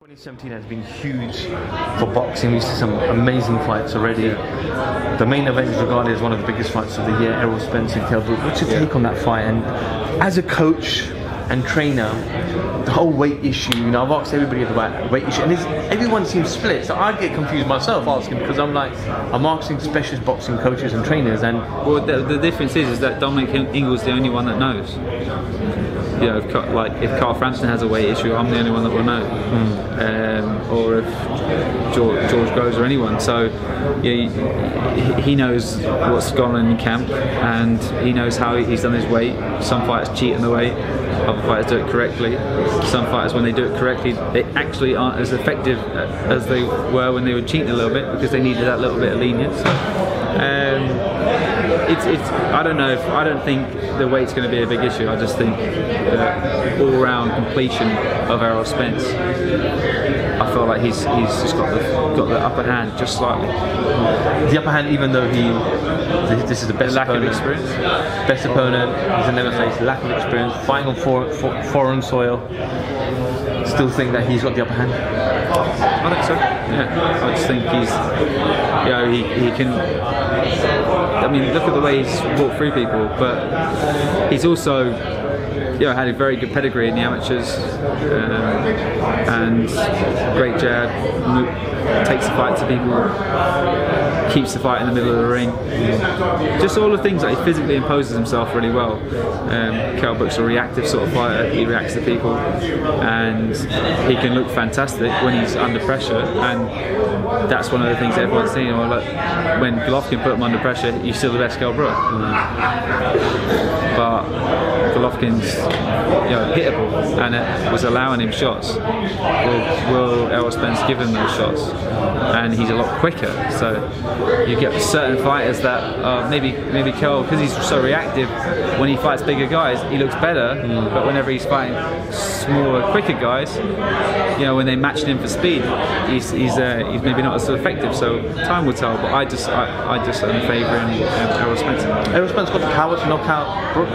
2017 has been huge for boxing. We've seen some amazing fights already. The main event is regarded as one of the biggest fights of the year, Errol Spence and Kell Brook. What's your take on that fight? And as a coach and trainer, the whole weight issue, you know, I've asked everybody about weight issue, and everyone seems split. So I get confused myself asking, because I'm asking specialist boxing coaches and trainers, and well, the difference is that Dominic Ingle's the only one that knows. You know, if Carl Frampton has a weight issue, I'm the only one that will know. Or if George Groves or anyone. So yeah, he knows what's gone on in camp, and he knows how he's done his weight. Some fighters cheat in the weight, other fighters do it correctly. Some fighters, when they do it correctly, they actually aren't as effective as they were when they were cheating a little bit, because they needed that little bit of lenience. I don't think the weight's going to be a big issue. I just think all-round completion of Errol Spence, I feel like he's just got the upper hand just slightly. The upper hand, even though this is the best lack opponent. of experience. Best opponent, he's never faced, lack of experience, fighting on foreign soil. Still think that he's got the upper hand? I think so. Yeah, I just think he can. I mean, look at the way he's walked through people, but he's also, had a very good pedigree in the amateurs, and great jab, takes the fight to people, keeps the fight in the middle of the ring. Just all the things that he physically imposes himself really well. Kell Brook's a reactive sort of fighter. He reacts to people, and he can look fantastic when he's under pressure. And that's one of the things everyone's saying. Well, look, when Golovkin put him under pressure, he's still the best Kell Brook. But Golovkin's hittable, and it was allowing him shots. Will Errol Spence give him those shots? And he's a lot quicker. So you get certain fighters that maybe Kell, because he's so reactive, when he fights bigger guys, he looks better. But whenever he's fighting smaller, quicker guys, when they match him for speed, he's maybe not as effective. So time will tell. But I just am favouring Errol Spence. Errol Spence got the power to knock out Brook.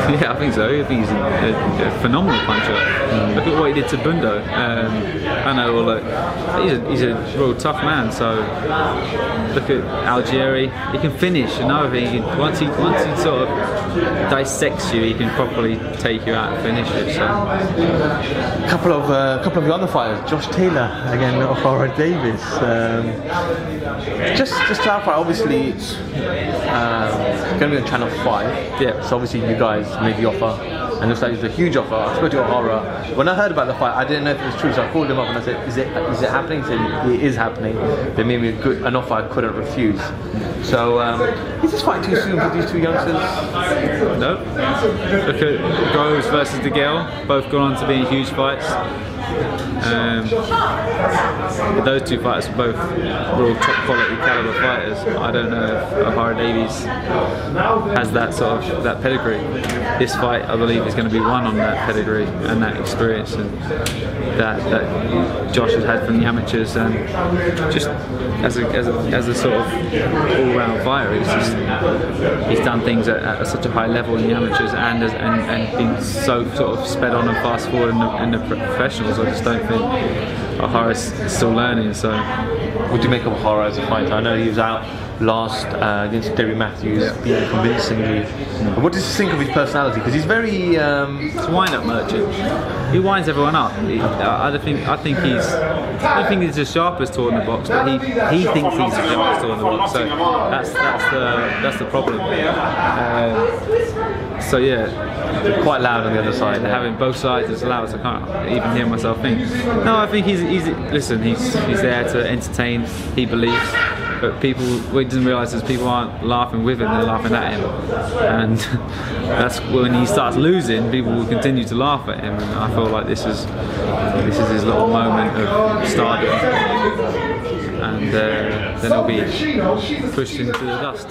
Yeah, I think so. I think he's a phenomenal puncher. Look at what he did to Bundo. I know, he's a real tough man. So look at Algieri. He can finish. Another thing, once he sort of dissects you, he can properly take you out and finish it. So a couple of the other fighters, Josh Taylor again, O'Hara Davis. Just to clarify, obviously it's going to be on Channel 5. Yeah. So obviously you guys made the offer, and looks like it's a huge offer. I spoke to O'Hara. When I heard about the fight, I didn't know if it was true, so I called him up and I said, "Is it happening?" He said, "It is happening." They made me an offer I couldn't refuse. So is this fight too soon for these two youngsters? No. Look at Groves versus De Gale. Both gone on to be huge fights. Those two fighters are both real top quality caliber fighters. I don't know if O'Hara Davies has that pedigree. This fight, I believe, is going to be won on that pedigree and that experience, and that Josh has had from the amateurs, and just as a sort of all-round fighter, he's done things at such a high level in the amateurs, and been so sort of sped on and fast forward in the professionals. I just don't think O'Hara's still learning. So, what do you make of O'Hara as a fighter? I know he was out last against Derry Matthews, being convincingly. What does he think of his personality? Because he's very he's a wind-up merchant. He winds everyone up. I don't think he's as sharp as Tor in the box, but he thinks he's as sharp as Tor in the box. So that's the problem. So yeah, quite loud on the other side. Having both sides as loud as I can't even hear myself think. No, I think he's there to entertain. He believes. But what he doesn't realise is people aren't laughing with him, they're laughing at him. And that's when he starts losing, people will continue to laugh at him. And I feel like this is his little moment of stardom. And then he'll be pushed into the dust.